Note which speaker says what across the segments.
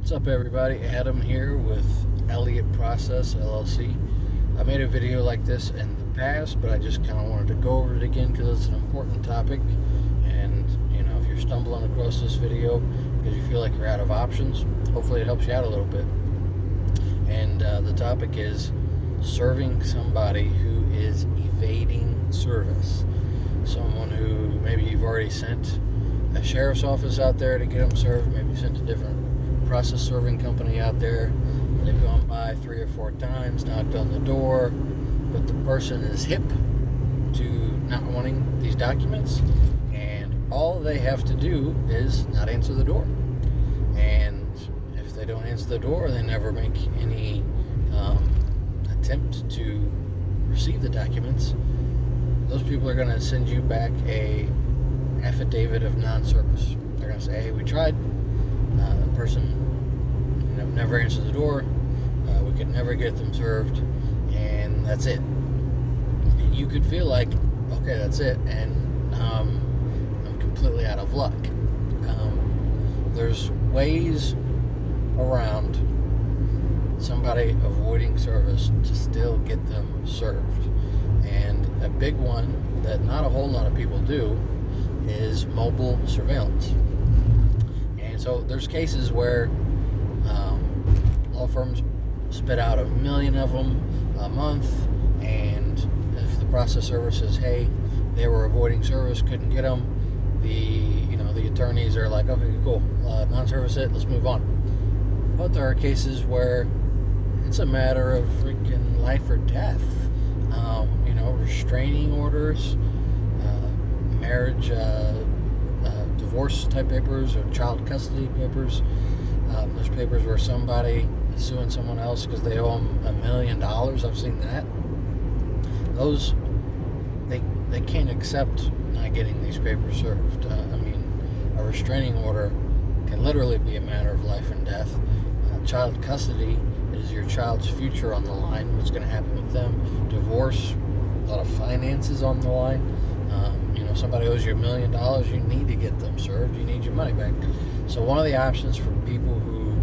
Speaker 1: What's up, everybody? Adam here with Elliott Process LLC. I made a video like this in the past, but I just kind of wanted to go over it again because it's an important topic. And if you're stumbling across this video because you feel like you're out of options, hopefully it helps you out a little bit. And the topic is serving somebody who is evading service. Someone who maybe you've already sent a sheriff's office out there to get them served. Maybe you sent a different process serving company out there. They've gone by 3 or 4 times, knocked on the door, but the person is hip to not wanting these documents, and all they have to do is not answer the door. And if they don't answer the door, they never make any attempt to receive the documents. Those people are going to send you back a affidavit of non-service. They're going to say, hey, we tried. The person never answered the door. We could never get them served, and that's it. And you could feel like, okay, that's it, and I'm completely out of luck. There's ways around somebody avoiding service to still get them served. And a big one that not a whole lot of people do is mobile surveillance. And so there's cases where law firms spit out 1 million of them a month, and if the process server says, hey, they were avoiding service, couldn't get them, the attorneys are like, okay, cool, non-service it, let's move on. But there are cases where it's a matter of freaking life or death. Restraining orders, marriage, divorce type papers, or child custody papers. There's papers where somebody is suing someone else because they owe them $1 million. I've seen that. Those, they can't accept not getting these papers served. A restraining order can literally be a matter of life and death. Child custody is your child's future on the line, what's going to happen with them. Divorce, a lot of finances on the line. Somebody owes you $1 million, you need to get them served, you need your money back. So one of the options for people who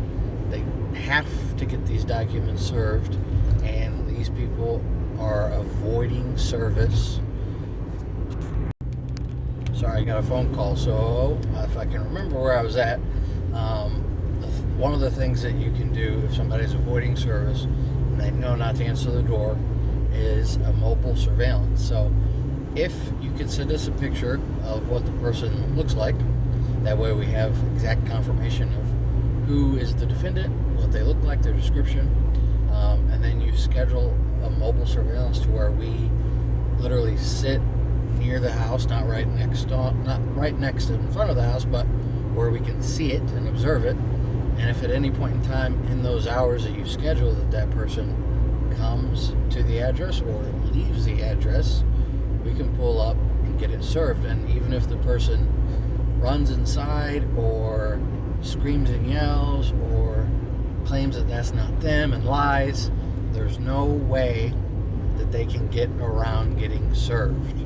Speaker 1: they have to get these documents served, and these people are avoiding service. Sorry, I got a phone call, so if I can remember where I was at, one of the things that you can do if somebody's avoiding service and they know not to answer the door is a mobile surveillance. So if you could send us a picture of what the person looks like, that way we have exact confirmation of who is the defendant, what they look like, their description, and then you schedule a mobile surveillance to where we literally sit near the house, not right next in front of the house, but where we can see it and observe it. And if at any point in time in those hours that you schedule that person comes to the address or leaves the address, we can pull up and get it served. And even if the person runs inside or screams and yells or claims that that's not them and lies, there's no way that they can get around getting served.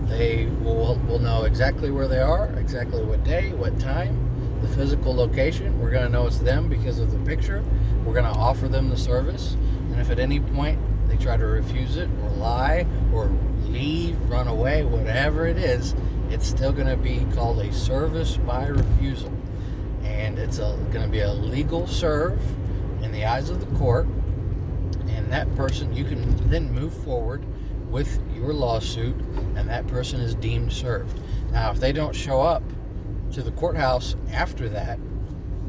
Speaker 1: They will know exactly where they are, exactly what day, what time, the physical location. We're going to know it's them because of the picture. We're going to offer them the service. And if at any point they try to refuse it or lie or leave, run away, whatever it is, it's still going to be called a service by refusal. And it's going to be a legal serve in the eyes of the court. And that person, you can then move forward with your lawsuit, and that person is deemed served. Now, if they don't show up to the courthouse after that,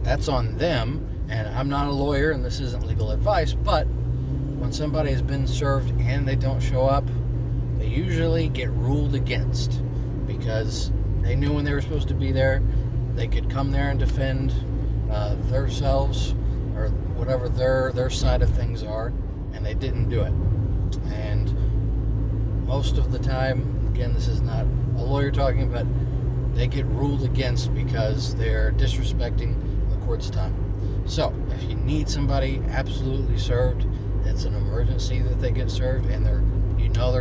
Speaker 1: that's on them. And I'm not a lawyer, and this isn't legal advice, but when somebody has been served and they don't show up, they usually get ruled against because they knew when they were supposed to be there. They could come there and defend themselves or whatever their side of things are, and they didn't do it. And most of the time, again, this is not a lawyer talking, but they get ruled against because they're disrespecting the court's time. So if you need somebody absolutely served, it's an emergency that they get served, and they're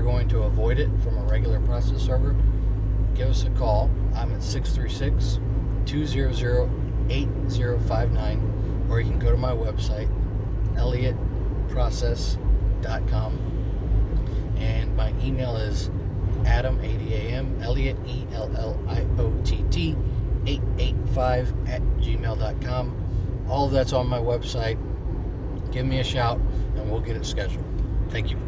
Speaker 1: going to avoid it from a regular process server, give us a call. I'm at 636-200-8059. or you can go to my website, elliottprocess.com, and my email is Adam, A-D-A-M, Elliott, E-L-L-I-O-T-T, 885@gmail.com. All of that's on my website. Give me a shout, and we'll get it scheduled. Thank you.